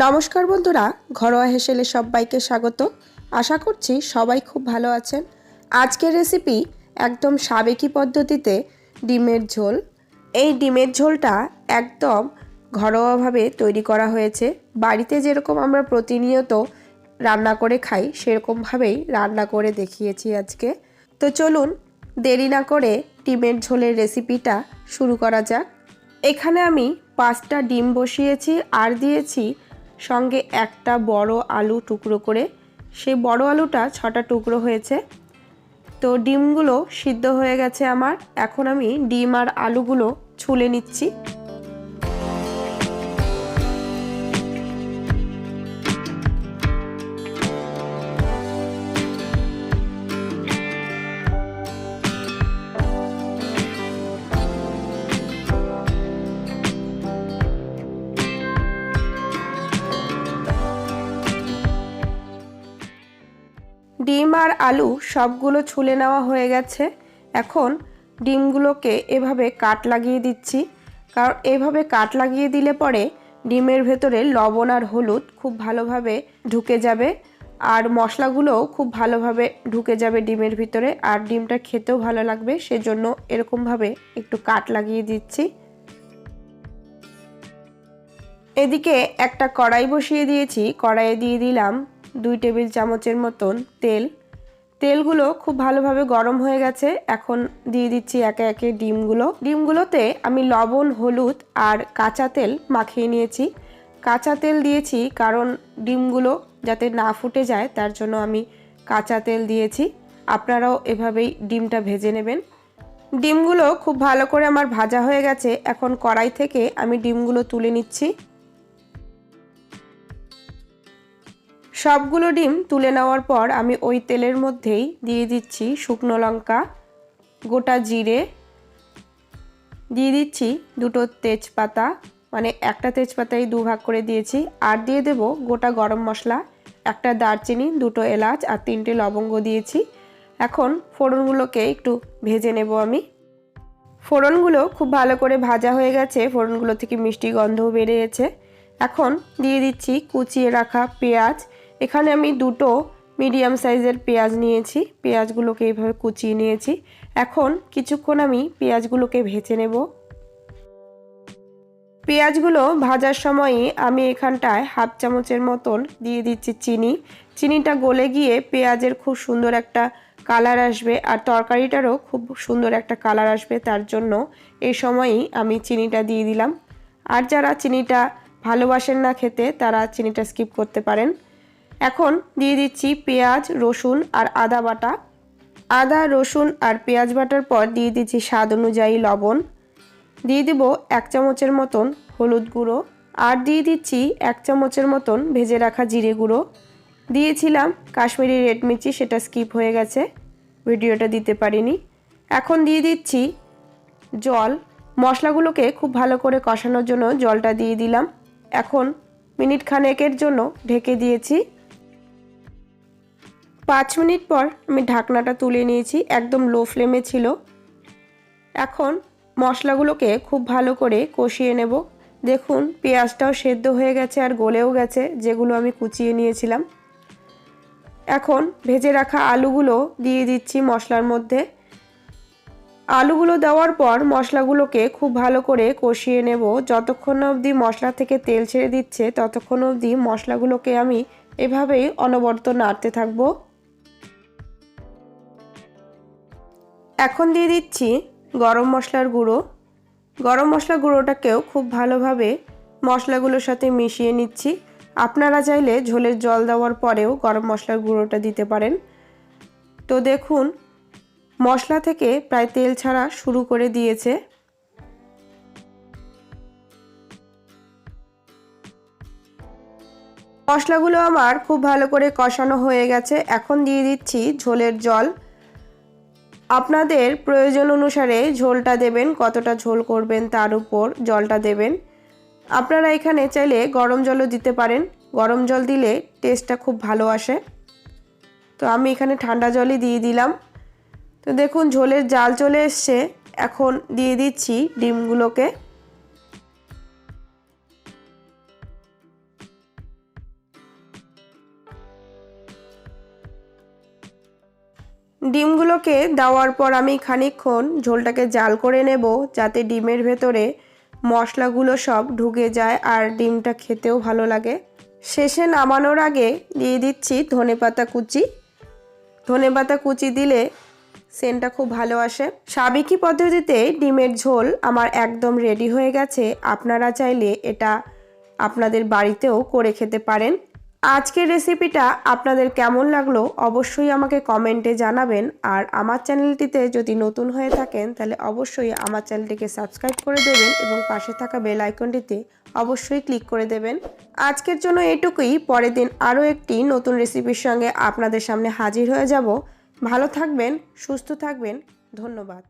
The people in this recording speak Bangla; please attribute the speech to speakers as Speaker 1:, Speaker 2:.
Speaker 1: নমস্কার বন্ধুরা, ঘরোয়া হেসেলে সবাইকে স্বাগত। আশা করছি সবাই খুব ভালো আছেন। আজকের রেসিপি একদম সাবেকি পদ্ধতিতে ডিমের ঝোল। এই ডিমের ঝোলটা একদম ঘরোয়াভাবে তৈরি করা হয়েছে। বাড়িতে যেরকম আমরা প্রতিনিয়ত রান্না করে খাই সেরকমভাবেই রান্না করে দেখিয়েছি আজকে। তো চলুন দেরি না করে ডিমের ঝোলের রেসিপিটা শুরু করা যাক। এখানে আমি 5টা ডিম বসিয়েছি আর দিয়েছি সঙ্গে একটা বড় আলু টুকরো করে। সেই বড় আলুটা 6টা টুকরো হয়েছে। তো ডিমগুলো সিদ্ধ হয়ে গেছে আমার। এখন আমি ডিম আর আলুগুলো ছুলে নিচ্ছি। ডিম আর আলু সবগুলো ছুলে নেওয়া হয়ে গেছে। এখন ডিমগুলোকে এভাবে কাট লাগিয়ে দিচ্ছি, কারণ এভাবে কাট লাগিয়ে দিলে পরে ডিমের ভেতরে লবণ আর হলুদ খুব ভালোভাবে ঢুকে যাবে আর মশলাগুলোও খুব ভালোভাবে ঢুকে যাবে ডিমের ভিতরে, আর ডিমটা খেতেও ভালো লাগবে। সেজন্য এরকমভাবে একটু কাট লাগিয়ে দিচ্ছি। এদিকে একটা কড়াই বসিয়ে দিয়েছি। কড়াইয়ে দিয়ে দিলাম 2 টেবিল চামচের মতন তেল। তেলগুলো খুব ভালোভাবে গরম হয়ে গেছে। এখন দিয়ে দিচ্ছি একে একে ডিমগুলোতে আমি লবণ, হলুদ আর কাঁচা তেল মাখিয়ে নিয়েছি। কাঁচা তেল দিয়েছি কারণ ডিমগুলো যাতে না ফুটে যায় তার জন্য আমি কাঁচা তেল দিয়েছি। আপনারাও এভাবেই ডিমটা ভেজে নেবেন। ডিমগুলো খুব ভালো করে আমার ভাজা হয়ে গেছে। এখন কড়াই থেকে আমি ডিমগুলো তুলে নিচ্ছি। সবগুলো ডিম তুলে নেওয়ার পর আমি ওই তেলের মধ্যেই দিয়ে দিচ্ছি শুকনো লঙ্কা, গোটা জিরে, দিয়ে দিচ্ছি 2টো তেজপাতা, মানে একটা তেজপাতাই 2 ভাগ করে দিয়েছি, আর দিয়ে দেব গোটা গরম মশলা, একটা দারচিনি, 2টো এলাচ আর 3টে লবঙ্গ দিয়েছি। এখন ফোড়নগুলোকে একটু ভেজে নেব আমি। ফোড়নগুলো খুব ভালো করে ভাজা হয়ে গেছে। ফোড়নগুলো থেকে মিষ্টি গন্ধও বেরিয়েছে। এখন দিয়ে দিচ্ছি কুচিয়ে রাখা পেঁয়াজ। এখানে আমি 2টো মিডিয়াম সাইজের পেঁয়াজ নিয়েছি। পেঁয়াজগুলোকে এইভাবে কুচিয়ে নিয়েছি। এখন কিছুক্ষণ আমি পেঁয়াজগুলোকে ভেজে নেব। পেঁয়াজগুলো ভাজার সময়ই আমি এখানটায় 1/2 চামচের মতন দিয়ে দিচ্ছি চিনি। চিনিটা গলে গিয়ে পেঁয়াজের খুব সুন্দর একটা কালার আসবে আর তরকারিটারও খুব সুন্দর একটা কালার আসবে, তার জন্য এই সময়ই আমি চিনিটা দিয়ে দিলাম। আর যারা চিনিটা ভালোবাসেন না খেতে তারা চিনিটা স্কিপ করতে পারেন। এখন দিয়ে দিচ্ছি পেঁয়াজ, রসুন আর আদা বাটা। আদা, রসুন আর পেঁয়াজ বাটার পর দিয়ে দিচ্ছি স্বাদ অনুযায়ী লবণ, দিয়ে দেব 1 চামচের মতন হলুদ গুঁড়ো, আর দিয়ে দিচ্ছি 1 চামচের মতন ভেজে রাখা জিরে গুঁড়ো। দিয়েছিলাম কাশ্মীরি রেড মির্চি, সেটা স্কিপ হয়ে গেছে, ভিডিওটা দিতে পারিনি। এখন দিয়ে দিচ্ছি জল। মশলাগুলোকে খুব ভালো করে কষানোর জন্য জলটা দিয়ে দিলাম। এখন মিনিট খানেকের জন্য ঢেকে দিয়েছি। 5 মিনিট পর আমি ঢাকনাটা তুলে নিয়েছি। একদম লো ফ্লেমে ছিল। এখন মশলাগুলোকে খুব ভালো করে কষিয়ে নেব। দেখুন পেঁয়াজটাও সেদ্ধ হয়ে গেছে আর গলেও গেছে, যেগুলো আমি কুচিয়ে নিয়েছিলাম। এখন ভেজে রাখা আলুগুলো দিয়ে দিচ্ছি মশলার মধ্যে। আলুগুলো দেওয়ার পর মশলাগুলোকে খুব ভালো করে কষিয়ে নেব। যতক্ষণ অবধি মশলা থেকে তেল ছেড়ে দিচ্ছে ততক্ষণ অবধি মশলাগুলোকে আমি এভাবেই অনবরত নাড়তে থাকবো। এখন দিয়ে দিচ্ছি গরম মশলার গুঁড়ো। গরম মশলার গুঁড়োটাকেও খুব ভালোভাবে মশলাগুলোর সাথে মিশিয়ে নিচ্ছি। আপনারা চাইলে ঝোলের জল দেওয়ার পরেও গরম মশলার গুঁড়োটা দিতে পারেন। তো দেখুন মশলা থেকে প্রায় তেল ছাড়া শুরু করে দিয়েছে। মশলাগুলো আমার খুব ভালো করে কষানো হয়ে গেছে। এখন দিয়ে দিচ্ছি ঝোলের জল। আপনাদের প্রয়োজন অনুসারে ঝোলটা দেবেন, কতটা ঝোল করবেন তার উপর জলটা দেবেন। আপনারা এখানে চাইলে গরম জলও দিতে পারেন। গরম জল দিলে টেস্টটা খুব ভালো আসে। তো আমি এখানে ঠান্ডা জলই দিয়ে দিলাম। তো দেখুন ঝোলের জাল চলে এসছে। এখন দিয়ে দিচ্ছি ডিমগুলোকে। ডিমগুলোকে দেওয়ার পর আমি খানিকক্ষণ ঝোলটাকে জাল করে নেব, যাতে ডিমের ভেতরে মশলাগুলো সব ঢুকে যায় আর ডিমটা খেতেও ভালো লাগে। শেষে নামানোর আগে দিয়ে দিচ্ছি ধনেপাতা কুচি। ধনেপাতা কুচি দিলে সেন্টটা খুব ভালো আসে। সাবেকি পদ্ধতিতে ডিমের ঝোল আমার একদম রেডি হয়ে গেছে। আপনারা চাইলে এটা আপনাদের বাড়িতেও করে খেতে পারেন। আজকের রেসিপিটা আপনাদের কেমন লাগলো অবশ্যই আমাকে কমেন্টে জানাবেন। আর আমার চ্যানেলটিতে যদি নতুন হয়ে থাকেন তাহলে অবশ্যই আমার চ্যানেলটিকে সাবস্ক্রাইব করে দেবেন এবং পাশে থাকা বেল আইকনটিতে অবশ্যই ক্লিক করে দেবেন। আজকের জন্য এটুকুই। পরের দিন আরও একটি নতুন রেসিপির সঙ্গে আপনাদের সামনে হাজির হয়ে যাব। ভালো থাকবেন, সুস্থ থাকবেন। ধন্যবাদ।